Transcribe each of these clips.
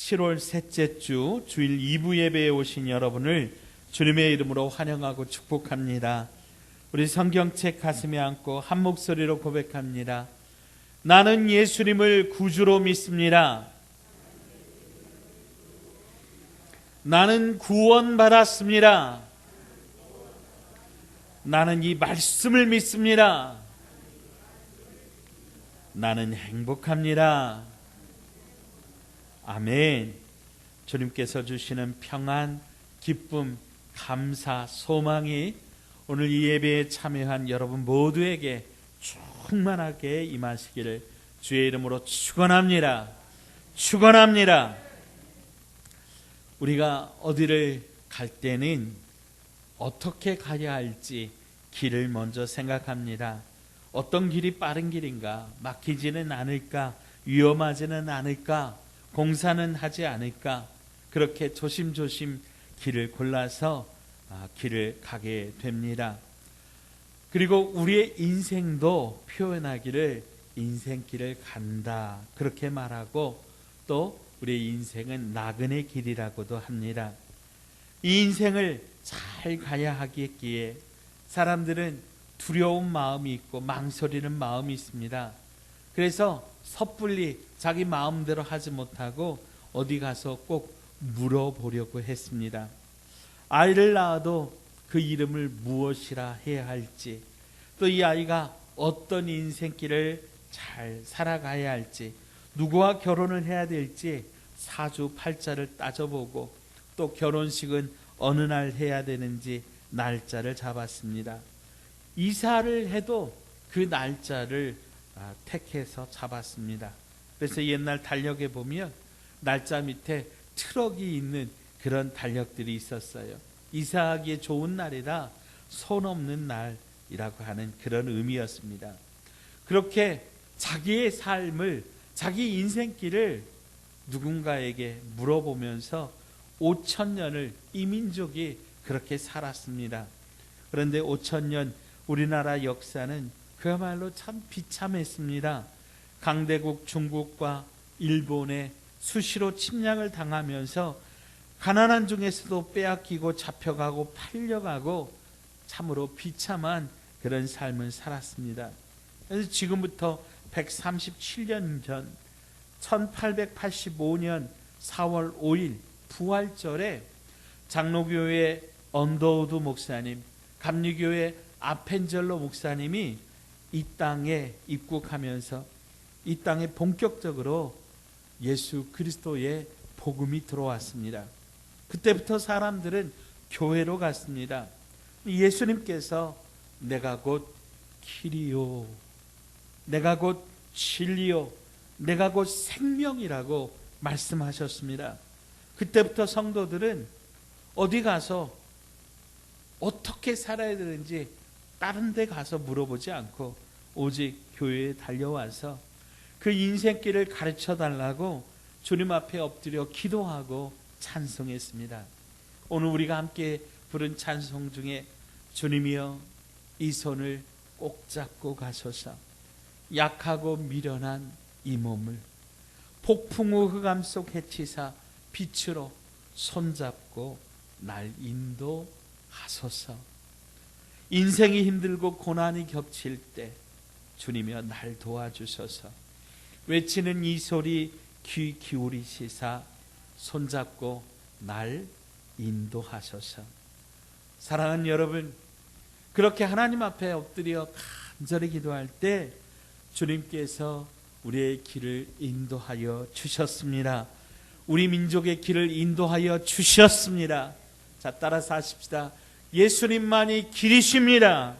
7월 셋째 주 주일 2부 예배에 오신 여러분을 주님의 이름으로 환영하고 축복합니다. 우리 성경책 가슴에 안고 한 목소리로 고백합니다. 나는 예수님을 구주로 믿습니다. 나는 구원받았습니다. 나는 이 말씀을 믿습니다. 나는 행복합니다. 아멘. 주님께서 주시는 평안, 기쁨, 감사, 소망이 오늘 이 예배에 참여한 여러분 모두에게 충만하게 임하시기를 주의 이름으로 축원합니다. 축원합니다. 우리가 어디를 갈 때는 어떻게 가야 할지 길을 먼저 생각합니다. 어떤 길이 빠른 길인가? 막히지는 않을까? 위험하지는 않을까? 공사는 하지 않을까? 그렇게 조심조심 길을 골라서 길을 가게 됩니다. 그리고 우리의 인생도 표현하기를 인생길을 간다 그렇게 말하고, 또 우리의 인생은 나그네 길이라고도 합니다. 이 인생을 잘 가야 하기에 사람들은 두려운 마음이 있고 망설이는 마음이 있습니다. 그래서 섣불리 자기 마음대로 하지 못하고 어디 가서 꼭 물어보려고 했습니다. 아이를 낳아도 그 이름을 무엇이라 해야 할지, 또 이 아이가 어떤 인생길을 잘 살아가야 할지, 누구와 결혼을 해야 될지 사주팔자를 따져보고, 또 결혼식은 어느 날 해야 되는지 날짜를 잡았습니다. 이사를 해도 그 날짜를 택해서 잡았습니다. 그래서 옛날 달력에 보면 날짜 밑에 트럭이 있는 그런 달력들이 있었어요. 이사하기에 좋은 날이라 손 없는 날이라고 하는 그런 의미였습니다. 그렇게 자기의 삶을, 자기 인생길을 누군가에게 물어보면서 5,000년을 이 민족이 그렇게 살았습니다. 그런데 5,000년 우리나라 역사는 그야말로 참 비참했습니다. 강대국 중국과 일본에 수시로 침략을 당하면서 가난한 중에서도 빼앗기고 잡혀가고 팔려가고 참으로 비참한 그런 삶을 살았습니다. 그래서 지금부터 137년 전 1885년 4월 5일 부활절에 장로교회 언더우드 목사님, 감리교회 아펜젤로 목사님이 이 땅에 입국하면서 이 땅에 본격적으로 예수 그리스도의 복음이 들어왔습니다. 그때부터 사람들은 교회로 갔습니다. 예수님께서 내가 곧 길이요, 내가 곧 진리요, 내가 곧 생명이라고 말씀하셨습니다. 그때부터 성도들은 어디 가서 어떻게 살아야 되는지 다른 데 가서 물어보지 않고 오직 교회에 달려와서 그 인생길을 가르쳐 달라고 주님 앞에 엎드려 기도하고 찬송했습니다. 오늘 우리가 함께 부른 찬송 중에 주님이여 이 손을 꼭 잡고 가소서, 약하고 미련한 이 몸을 폭풍우 흑암 속 해치사 빛으로 손잡고 날 인도하소서. 인생이 힘들고 고난이 겹칠 때 주님이여 날 도와주소서. 외치는 이 소리 귀 기울이시사 손잡고 날 인도하소서. 사랑하는 여러분, 그렇게 하나님 앞에 엎드려 간절히 기도할 때 주님께서 우리의 길을 인도하여 주셨습니다. 우리 민족의 길을 인도하여 주셨습니다. 자, 따라서 하십시다. 예수님만이 길이십니다.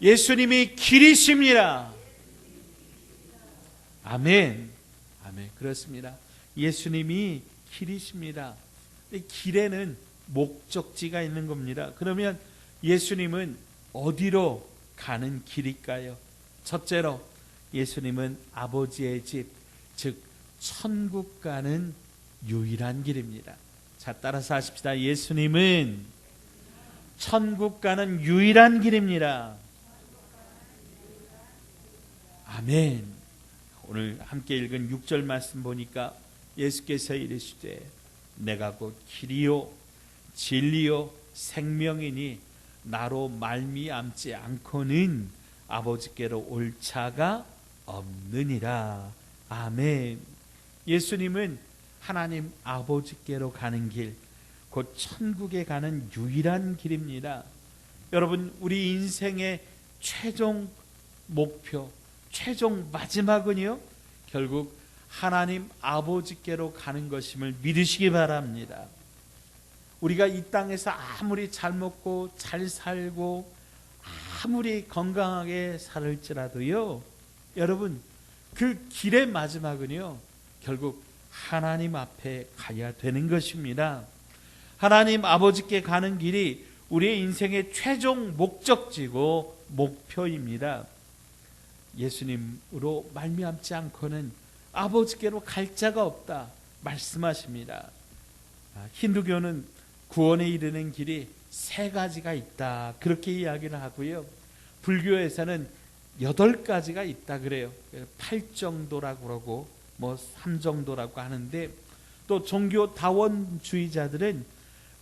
예수님이 길이십니다. 아멘. 아멘. 그렇습니다. 예수님이 길이십니다. 길에는 목적지가 있는 겁니다. 그러면 예수님은 어디로 가는 길일까요? 첫째로 예수님은 아버지의 집, 즉 천국 가는 유일한 길입니다. 자, 따라서 하십시다. 예수님은 천국 가는 유일한 길입니다. 아멘. 오늘 함께 읽은 6절 말씀 보니까 예수께서 이르시되 내가 곧 길이요 진리요 생명이니 나로 말미암지 않고는 아버지께로 올 자가 없느니라. 아멘. 예수님은 하나님 아버지께로 가는 길, 곧 천국에 가는 유일한 길입니다. 여러분, 우리 인생의 최종 목표, 최종 마지막은요, 결국 하나님 아버지께로 가는 것임을 믿으시기 바랍니다. 우리가 이 땅에서 아무리 잘 먹고 잘 살고 아무리 건강하게 살을지라도요, 여러분, 그 길의 마지막은요, 결국 하나님 앞에 가야 되는 것입니다. 하나님 아버지께 가는 길이 우리의 인생의 최종 목적지고 목표입니다. 예수님으로 말미암지 않고는 아버지께로 갈 자가 없다 말씀하십니다. 힌두교는 구원에 이르는 길이 3가지가 있다 그렇게 이야기를 하고요, 불교에서는 8가지가 있다 그래요. 8정도라고 그러고 3정도라고 하는데, 또 종교 다원주의자들은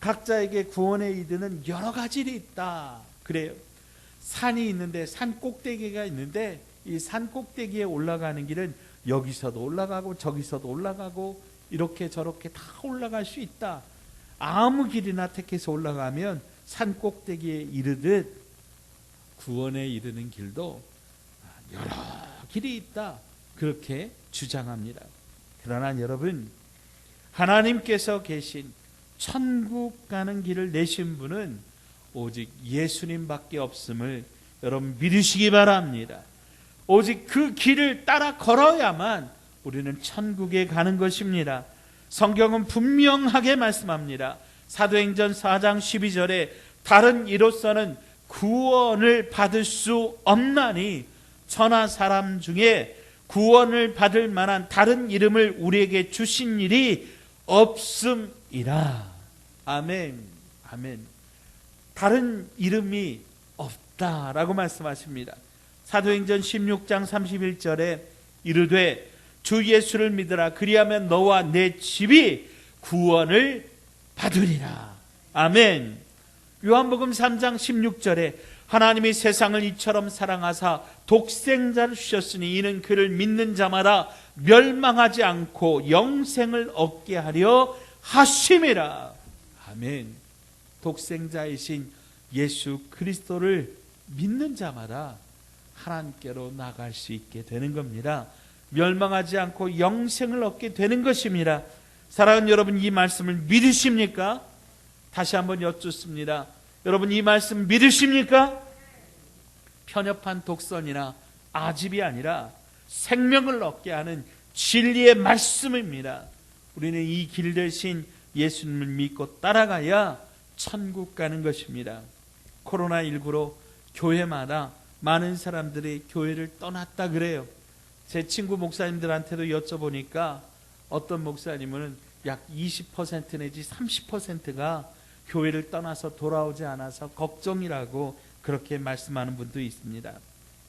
각자에게 구원에 이르는 여러 가지 일이 있다 그래요. 산이 있는데, 산 꼭대기가 있는데, 이 산 꼭대기에 올라가는 길은 여기서도 올라가고 저기서도 올라가고 이렇게 저렇게 다 올라갈 수 있다. 아무 길이나 택해서 올라가면 산 꼭대기에 이르듯 구원에 이르는 길도 여러 길이 있다 그렇게 주장합니다. 그러나 여러분, 하나님께서 계신 천국 가는 길을 내신 분은 오직 예수님밖에 없음을 여러분 믿으시기 바랍니다. 오직 그 길을 따라 걸어야만 우리는 천국에 가는 것입니다. 성경은 분명하게 말씀합니다. 사도행전 4장 12절에 다른 이로서는 구원을 받을 수 없나니 천하 사람 중에 구원을 받을 만한 다른 이름을 우리에게 주신 일이 없음이라. 아멘. 아멘. 다른 이름이 없다라고 말씀하십니다. 사도행전 16장 31절에 이르되 주 예수를 믿으라. 그리하면 너와 내 집이 구원을 받으리라. 아멘. 요한복음 3장 16절에 하나님이 세상을 이처럼 사랑하사 독생자를 주셨으니 이는 그를 믿는 자마다 멸망하지 않고 영생을 얻게 하려 하심이라. 아멘. 독생자이신 예수 그리스도를 믿는 자마다 하나님께로 나갈 수 있게 되는 겁니다. 멸망하지 않고 영생을 얻게 되는 것입니다. 사랑하는 여러분, 이 말씀을 믿으십니까? 다시 한번 여쭙습니다. 여러분, 이 말씀 믿으십니까? 편협한 독선이나 아집이 아니라 생명을 얻게 하는 진리의 말씀입니다. 우리는 이 길 대신 예수님을 믿고 따라가야 천국 가는 것입니다. 코로나19로 교회마다 많은 사람들이 교회를 떠났다 그래요. 제 친구 목사님들한테도 여쭤보니까 어떤 목사님은 약 20% 내지 30%가 교회를 떠나서 돌아오지 않아서 걱정이라고 그렇게 말씀하는 분도 있습니다.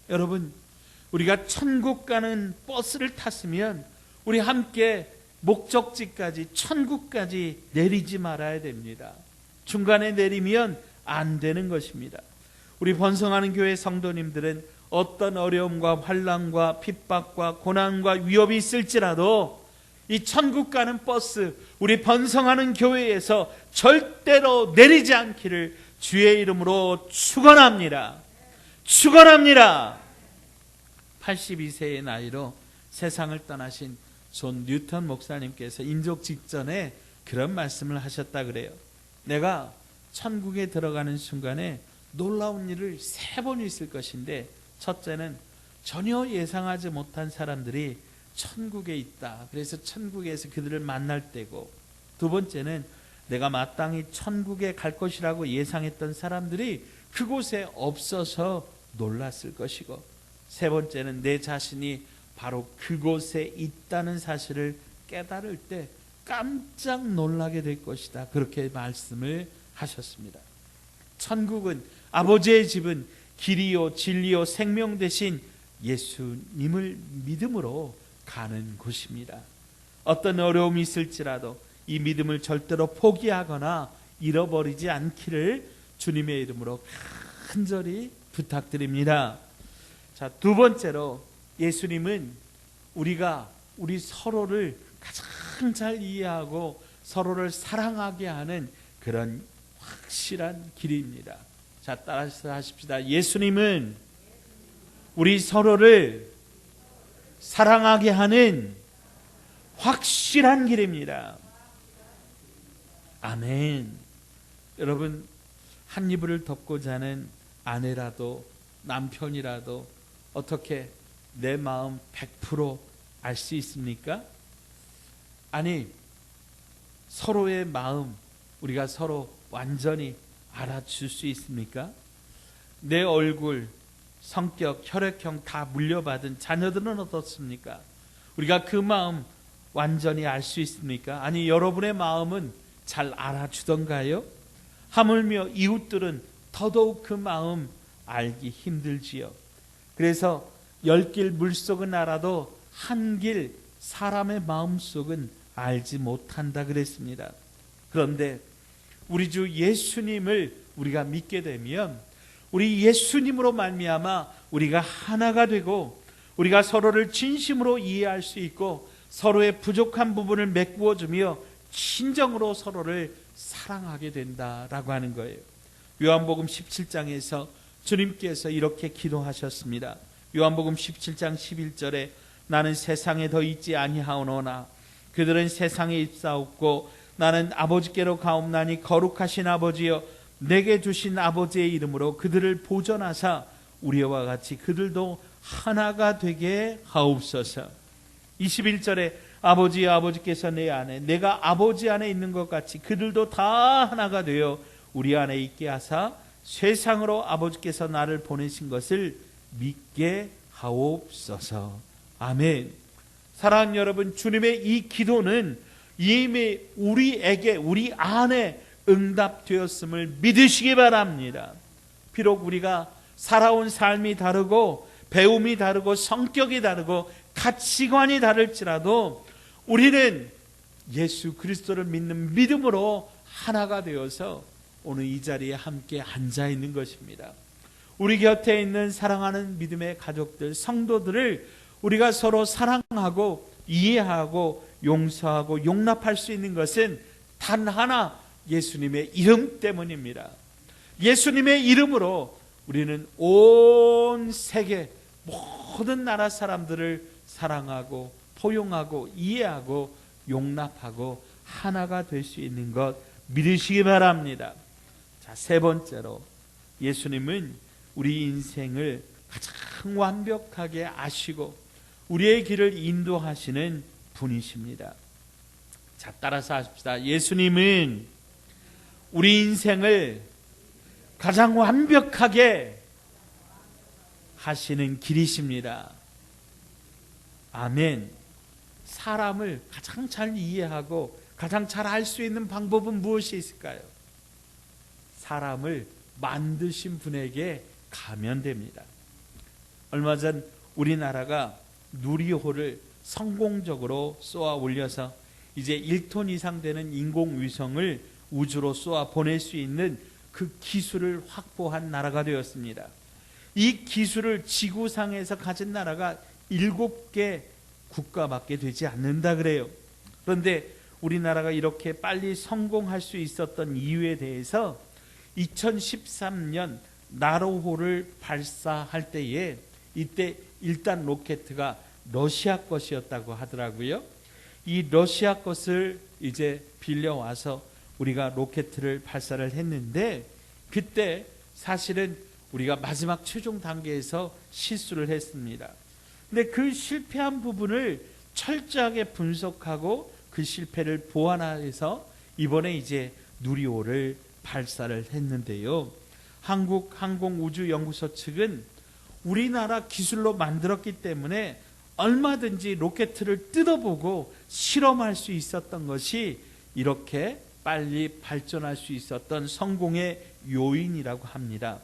여러분, 우리가 천국 가는 버스를 탔으면 우리 함께 목적지까지, 천국까지 내리지 말아야 됩니다. 중간에 내리면 안 되는 것입니다. 우리 번성하는 교회 성도님들은 어떤 어려움과 환난과 핍박과 고난과 위협이 있을지라도 이 천국 가는 버스, 우리 번성하는 교회에서 절대로 내리지 않기를 주의 이름으로 축원합니다. 축원합니다. 82세의 나이로 세상을 떠나신 존 뉴턴 목사님께서 인족 직전에 그런 말씀을 하셨다 그래요. 내가 천국에 들어가는 순간에 놀라운 일을 3번 있을 것인데, 첫째는 전혀 예상하지 못한 사람들이 천국에 있다. 그래서 천국에서 그들을 만날 때고, 두 번째는 내가 마땅히 천국에 갈 것이라고 예상했던 사람들이 그곳에 없어서 놀랐을 것이고, 세 번째는 내 자신이 바로 그곳에 있다는 사실을 깨달을 때 깜짝 놀라게 될 것이다. 그렇게 말씀을 하셨습니다. 천국은, 아버지의 집은 길이요 진리요 생명 되신 예수님을 믿음으로 가는 곳입니다. 어떤 어려움이 있을지라도 이 믿음을 절대로 포기하거나 잃어버리지 않기를 주님의 이름으로 간절히 부탁드립니다. 자, 두 번째로 예수님은 우리 서로를 가장 잘 이해하고 서로를 사랑하게 하는 그런 확실한 길입니다. 자, 따라서 하십시다. 예수님은 우리 서로를 사랑하게 하는 확실한 길입니다. 아멘. 여러분, 한 이불을 덮고 자는 아내라도 남편이라도 어떻게 내 마음 100% 알 수 있습니까? 아니, 서로의 마음 우리가 서로 완전히 알아줄 수 있습니까? 내 얼굴, 성격, 혈액형 다 물려받은 자녀들은 어떻습니까? 우리가 그 마음 완전히 알 수 있습니까? 아니, 여러분의 마음은 잘 알아주던가요? 하물며 이웃들은 더더욱 그 마음 알기 힘들지요. 그래서 10길 물속은 알아도 한 길 사람의 마음속은 알지 못한다 그랬습니다. 그런데 우리 주 예수님을 우리가 믿게 되면 우리 예수님으로 말미암아 우리가 하나가 되고 우리가 서로를 진심으로 이해할 수 있고 서로의 부족한 부분을 메꾸어 주며 진정으로 서로를 사랑하게 된다라고 하는 거예요. 요한복음 17장에서 주님께서 이렇게 기도하셨습니다. 요한복음 17장 11절에 나는 세상에 더 있지 아니하오노나 그들은 세상에 있사옵고 나는 아버지께로 가옵나니 거룩하신 아버지여 내게 주신 아버지의 이름으로 그들을 보존하사 우리와 같이 그들도 하나가 되게 하옵소서. 21절에 아버지여 아버지께서 내 안에 내가 아버지 안에 있는 것 같이 그들도 다 하나가 되어 우리 안에 있게 하사 세상으로 아버지께서 나를 보내신 것을 믿게 하옵소서. 아멘. 사랑하는 여러분, 주님의 이 기도는 이미 우리에게 우리 안에 응답되었음을 믿으시기 바랍니다. 비록 우리가 살아온 삶이 다르고 배움이 다르고 성격이 다르고 가치관이 다를지라도 우리는 예수 그리스도를 믿는 믿음으로 하나가 되어서 오늘 이 자리에 함께 앉아 있는 것입니다. 우리 곁에 있는 사랑하는 믿음의 가족들, 성도들을 우리가 서로 사랑하고 이해하고 용서하고 용납할 수 있는 것은 단 하나, 예수님의 이름 때문입니다. 예수님의 이름으로 우리는 온 세계 모든 나라 사람들을 사랑하고 포용하고 이해하고 용납하고 하나가 될 수 있는 것 믿으시기 바랍니다. 자, 세 번째로 예수님은 우리 인생을 가장 완벽하게 아시고 우리의 길을 인도하시는 분이십니다. 자, 따라서 하십시다. 예수님은 우리 인생을 가장 완벽하게 하시는 길이십니다. 아멘. 사람을 가장 잘 이해하고 가장 잘 알 수 있는 방법은 무엇이 있을까요? 사람을 만드신 분에게 가면 됩니다. 얼마 전 우리나라가 누리호를 성공적으로 쏘아 올려서 이제 1톤 이상 되는 인공위성을 우주로 쏘아 보낼 수 있는 그 기술을 확보한 나라가 되었습니다. 이 기술을 지구상에서 가진 나라가 7개 국가밖에 되지 않는다 그래요. 그런데 우리나라가 이렇게 빨리 성공할 수 있었던 이유에 대해서 2013년 나로호를 발사할 때에 이때 일단 로켓가 러시아 것이었다고 하더라고요. 이 러시아 것을 이제 빌려와서 우리가 로켓을 발사를 했는데 그때 사실은 우리가 마지막 최종 단계에서 실수를 했습니다. 근데 그 실패한 부분을 철저하게 분석하고 그 실패를 보완해서 이번에 이제 누리호를 발사를 했는데요. 한국항공우주연구소 측은 우리나라 기술로 만들었기 때문에 얼마든지 로켓을 뜯어보고 실험할 수 있었던 것이 이렇게 빨리 발전할 수 있었던 성공의 요인이라고 합니다.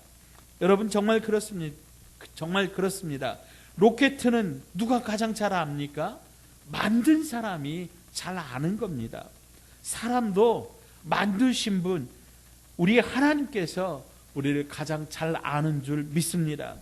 여러분, 정말 그렇습니다. 정말 그렇습니다. 로켓은 누가 가장 잘 압니까? 만든 사람이 잘 아는 겁니다. 사람도 만드신 분, 우리 하나님께서 우리를 가장 잘 아는 줄 믿습니다.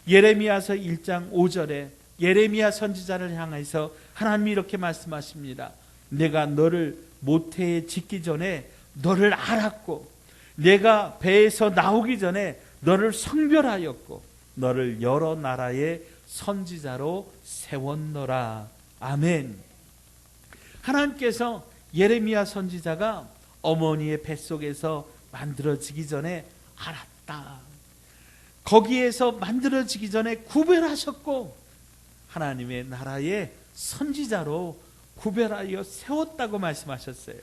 예레미야서 1장 5절에 예레미야 선지자를 향해서 하나님이 이렇게 말씀하십니다. 내가 너를 모태에 짓기 전에 너를 알았고, 내가 배에서 나오기 전에 너를 성별하였고, 너를 여러 나라의 선지자로 세웠노라. 아멘. 하나님께서 예레미야 선지자가 어머니의 뱃속에서 만들어지기 전에 알았다. 거기에서 만들어지기 전에 구별하셨고 하나님의 나라의 선지자로 구별하여 세웠다고 말씀하셨어요.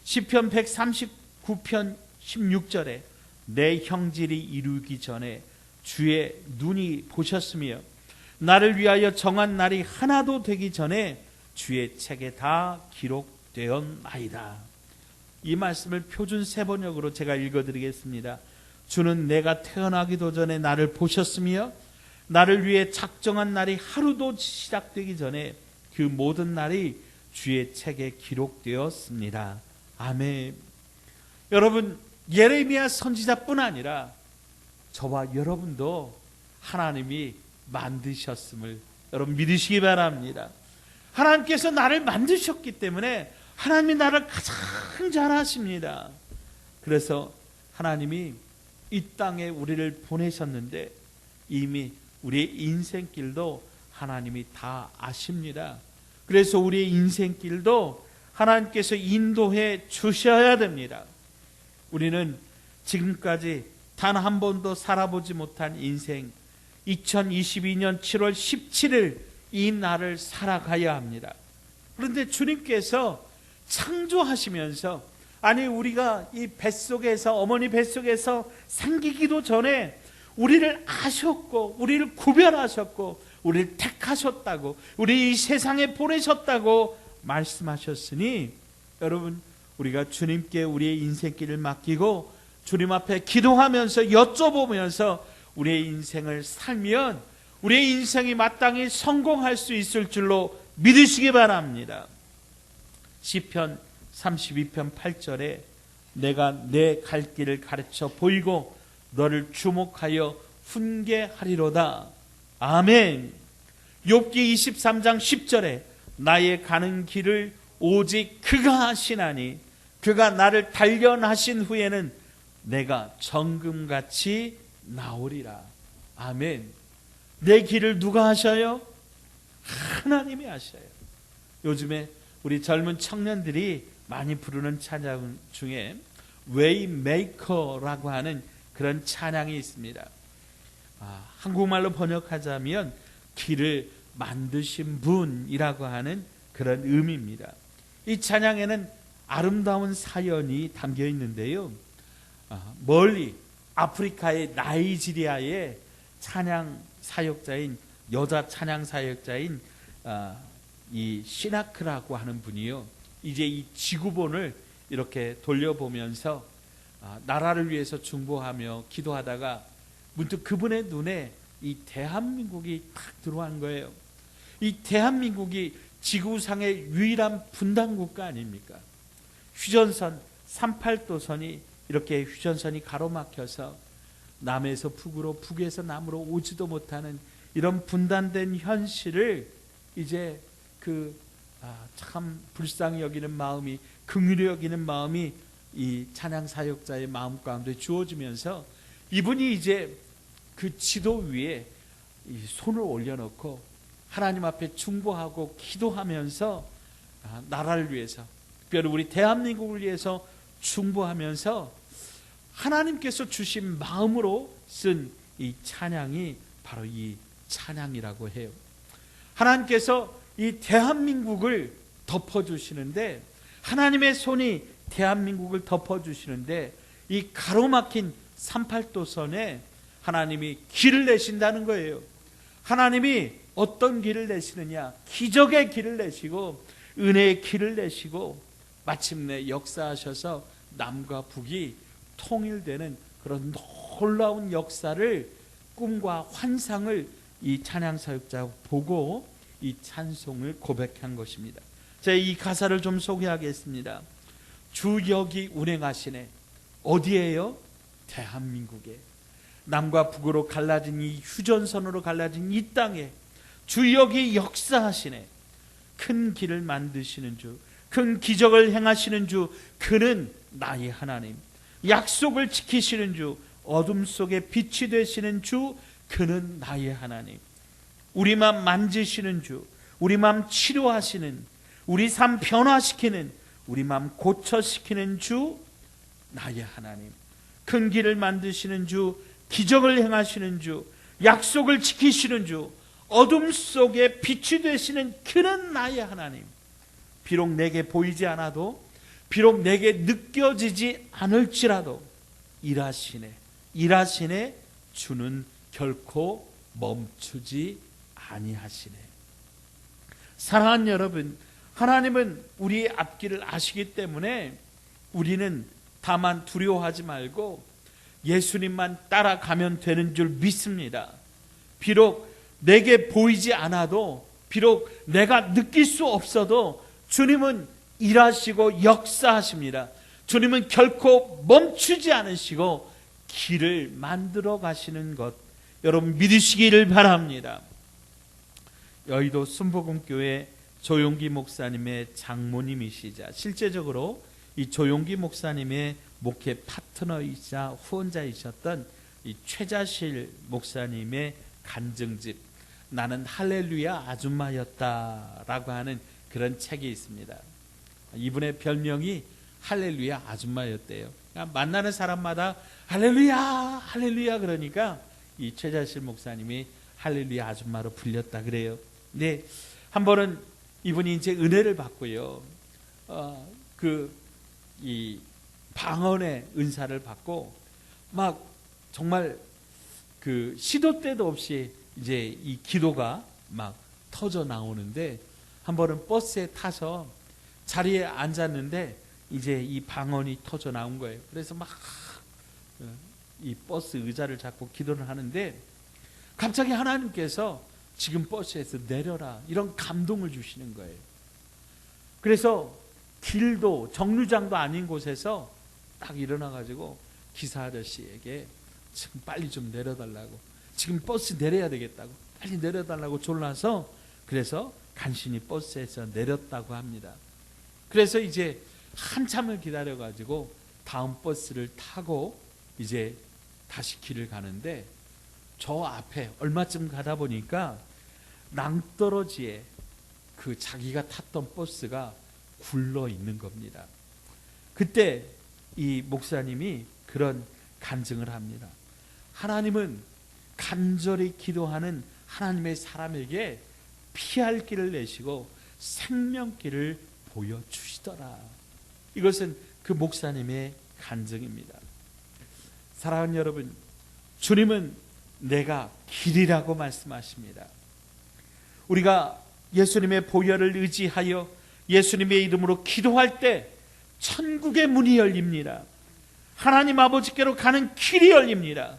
시편 139편 16절에 내 형질이 이루기 전에 주의 눈이 보셨으며 나를 위하여 정한 날이 하나도 되기 전에 주의 책에 다 기록되었나이다. 이 말씀을 표준 세번역으로 제가 읽어드리겠습니다. 주는 내가 태어나기도 전에 나를 보셨으며 나를 위해 작정한 날이 하루도 시작되기 전에 그 모든 날이 주의 책에 기록되었습니다. 아멘. 여러분, 예레미야 선지자뿐 아니라 저와 여러분도 하나님이 만드셨음을 여러분 믿으시기 바랍니다. 하나님께서 나를 만드셨기 때문에 하나님이 나를 가장 잘 아십니다. 그래서 하나님이 이 땅에 우리를 보내셨는데 이미 우리의 인생길도 하나님이 다 아십니다. 그래서 우리의 인생길도 하나님께서 인도해 주셔야 됩니다. 우리는 지금까지 단 한 번도 살아보지 못한 인생, 2022년 7월 17일 이 날을 살아가야 합니다. 그런데 주님께서 창조하시면서, 아니 우리가 이 뱃속에서, 어머니 뱃속에서 생기기도 전에 우리를 아셨고 우리를 구별하셨고 우리를 택하셨다고, 우리 이 세상에 보내셨다고 말씀하셨으니 여러분, 우리가 주님께 우리의 인생길을 맡기고 주님 앞에 기도하면서 여쭤보면서 우리의 인생을 살면 우리의 인생이 마땅히 성공할 수 있을 줄로 믿으시기 바랍니다. 시편 32편 8절에 내가 내 갈 길을 가르쳐 보이고 너를 주목하여 훈계하리로다. 아멘. 욥기 23장 10절에 나의 가는 길을 오직 그가 하시나니 그가 나를 단련하신 후에는 내가 정금같이 나오리라. 아멘. 내 길을 누가 하셔요? 하나님이 하셔요. 요즘에 우리 젊은 청년들이 많이 부르는 찬양 중에 웨이메이커라고 하는 그런 찬양이 있습니다. 한국말로 번역하자면 길을 만드신 분이라고 하는 그런 의미입니다. 이 찬양에는 아름다운 사연이 담겨 있는데요. 멀리 아프리카의 나이지리아의 찬양 사역자인, 여자 찬양 사역자인 이 시나크라고 하는 분이요, 이제 이 지구본을 이렇게 돌려보면서 나라를 위해서 중보하며 기도하다가 문득 그분의 눈에 이 대한민국이 탁 들어간 거예요. 이 대한민국이 지구상의 유일한 분단 국가 아닙니까? 휴전선 38도선이 이렇게 휴전선이 가로막혀서 남에서 북으로, 북에서 남으로 오지도 못하는 이런 분단된 현실을 이제 참 불쌍히 여기는 마음이, 긍휼히 여기는 마음이 이 찬양 사역자의 마음 가운데 주어지면서 이분이 이제 그 지도 위에 이 손을 올려놓고 하나님 앞에 중보하고 기도하면서 나라를 위해서, 특별히 우리 대한민국을 위해서 중보하면서 하나님께서 주신 마음으로 쓴 이 찬양이 바로 이 찬양이라고 해요. 하나님께서 이 대한민국을 덮어주시는데, 하나님의 손이 대한민국을 덮어주시는데 이 가로막힌 38도선에 하나님이 길을 내신다는 거예요. 하나님이 어떤 길을 내시느냐? 기적의 길을 내시고 은혜의 길을 내시고 마침내 역사하셔서 남과 북이 통일되는 그런 놀라운 역사를, 꿈과 환상을 이 찬양 사역자가 보고 이 찬송을 고백한 것입니다. 제가 이 가사를 좀 소개하겠습니다. 주 여기 운행하시네. 어디에요? 대한민국에. 남과 북으로 갈라진 이 휴전선으로 갈라진 이 땅에 주 여기 역사하시네. 큰 길을 만드시는 주, 큰 기적을 행하시는 주, 그는 나의 하나님. 약속을 지키시는 주, 어둠 속에 빛이 되시는 주, 그는 나의 하나님. 우리 마음 만지시는 주, 우리 마음 치료하시는, 우리 삶 변화시키는, 우리 마음 고쳐시키는 주, 나의 하나님. 큰 길을 만드시는 주, 기적을 행하시는 주, 약속을 지키시는 주, 어둠 속에 빛이 되시는 그는 나의 하나님. 비록 내게 보이지 않아도, 비록 내게 느껴지지 않을지라도 일하시네 주는 결코 멈추지 아니하시네. 사랑하는 여러분, 하나님은 우리의 앞길을 아시기 때문에 우리는 다만 두려워하지 말고 예수님만 따라가면 되는 줄 믿습니다. 비록 내게 보이지 않아도, 비록 내가 느낄 수 없어도 주님은 일하시고 역사하십니다. 주님은 결코 멈추지 않으시고 길을 만들어 가시는 것, 여러분 믿으시기를 바랍니다. 여의도 순복음교회 조용기 목사님의 장모님이시자 실제적으로 이 조용기 목사님의 목회 파트너이자 후원자이셨던 이 최자실 목사님의 간증집 나는 할렐루야 아줌마였다라고 하는 그런 책이 있습니다. 이분의 별명이 할렐루야 아줌마였대요. 그러니까 만나는 사람마다 할렐루야 할렐루야 그러니까 이 최자실 목사님이 할렐루야 아줌마로 불렸다 그래요. 근데 한 번은 이분이 이제 은혜를 받고요. 이 방언의 은사를 받고 막 정말 그 시도 때도 없이 이제 이 기도가 막 터져 나오는데 한 번은 버스에 타서 자리에 앉았는데 이제 이 방언이 터져 나온 거예요. 그래서 막 이 버스 의자를 잡고 기도를 하는데 갑자기 하나님께서 지금 버스에서 내려라 이런 감동을 주시는 거예요. 그래서 길도 정류장도 아닌 곳에서 딱 일어나가지고 기사 아저씨에게 지금 빨리 좀 내려달라고, 지금 버스 내려야 되겠다고 빨리 내려달라고 졸라서 그래서 간신히 버스에서 내렸다고 합니다. 그래서 이제 한참을 기다려가지고 다음 버스를 타고 이제 다시 길을 가는데 저 앞에 얼마쯤 가다 보니까 낭떠러지에 그 자기가 탔던 버스가 굴러 있는 겁니다. 그때 이 목사님이 그런 간증을 합니다. 하나님은 간절히 기도하는 하나님의 사람에게 피할 길을 내시고 생명길을 보여주시더라. 이것은 그 목사님의 간증입니다. 사랑하는 여러분, 주님은 내가 길이라고 말씀하십니다. 우리가 예수님의 보혈을 의지하여 예수님의 이름으로 기도할 때 천국의 문이 열립니다. 하나님 아버지께로 가는 길이 열립니다.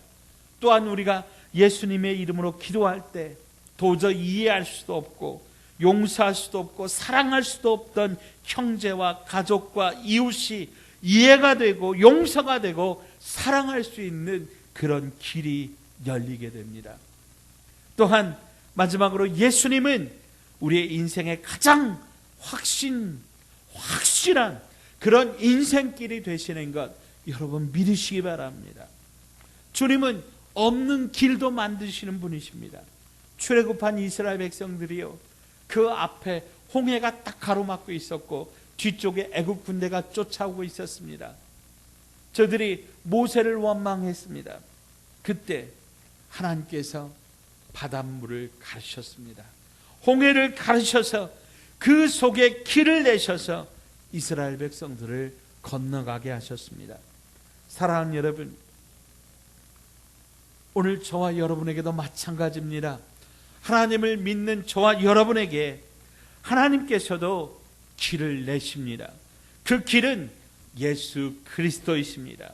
또한 우리가 예수님의 이름으로 기도할 때 도저히 이해할 수도 없고 용서할 수도 없고 사랑할 수도 없던 형제와 가족과 이웃이 이해가 되고 용서가 되고 사랑할 수 있는 그런 길이 열리게 됩니다. 또한 마지막으로 예수님은 우리의 인생의 가장 확실한 그런 인생길이 되시는 것 여러분 믿으시기 바랍니다. 주님은 없는 길도 만드시는 분이십니다. 출애굽한 이스라엘 백성들이요, 그 앞에 홍해가 딱 가로막고 있었고 뒤쪽에 애굽 군대가 쫓아오고 있었습니다. 저들이 모세를 원망했습니다. 그때 하나님께서 바닷물을 가르셨습니다. 홍해를 가르셔서 그 속에 길을 내셔서 이스라엘 백성들을 건너가게 하셨습니다. 사랑하는 여러분, 오늘 저와 여러분에게도 마찬가지입니다. 하나님을 믿는 저와 여러분에게 하나님께서도 길을 내십니다. 그 길은 예수 그리스도이십니다.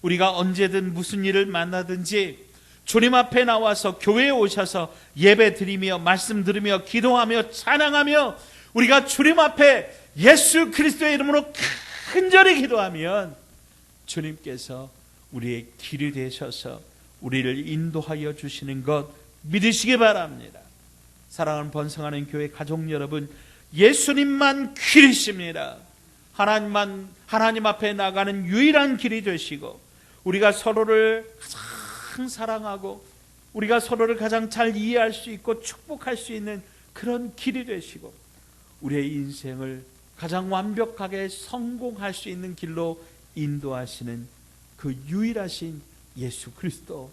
우리가 언제든 무슨 일을 만나든지 주님 앞에 나와서 교회에 오셔서 예배 드리며 말씀 들으며 기도하며 찬양하며 우리가 주님 앞에 예수 그리스도의 이름으로 간절히 기도하면 주님께서 우리의 길이 되셔서 우리를 인도하여 주시는 것 믿으시기 바랍니다. 사랑하는 번성하는 교회 가족 여러분, 예수님만 길이십니다. 하나님 앞에 나가는 유일한 길이 되시고 우리가 서로를 가장 사랑하고 우리가 서로를 가장 잘 이해할 수 있고 축복할 수 있는 그런 길이 되시고 우리의 인생을 가장 완벽하게 성공할 수 있는 길로 인도하시는 그 유일하신 예수 그리스도,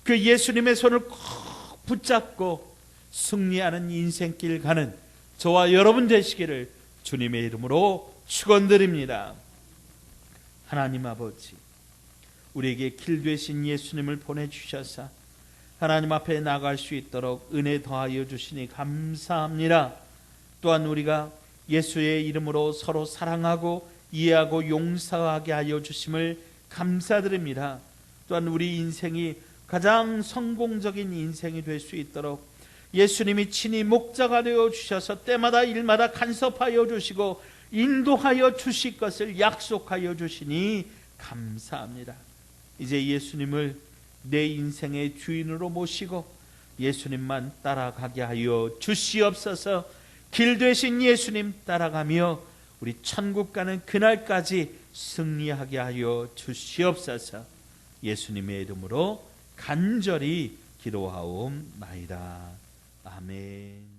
그 예수님의 손을 꼭 붙잡고 승리하는 인생길 가는 저와 여러분 되시기를 주님의 이름으로 축원드립니다. 하나님 아버지, 우리에게 길 되신 예수님을 보내주셔서 하나님 앞에 나갈 수 있도록 은혜 더하여 주시니 감사합니다. 또한 우리가 예수의 이름으로 서로 사랑하고 이해하고 용서하게 하여 주심을 감사드립니다. 또한 우리 인생이 가장 성공적인 인생이 될 수 있도록 예수님이 친히 목자가 되어 주셔서 때마다 일마다 간섭하여 주시고 인도하여 주실 것을 약속하여 주시니 감사합니다. 이제 예수님을 내 인생의 주인으로 모시고 예수님만 따라가게 하여 주시옵소서. 길 되신 예수님 따라가며 우리 천국 가는 그날까지 승리하게 하여 주시옵소서. 예수님의 이름으로 간절히 기도하옵나이다. 아멘.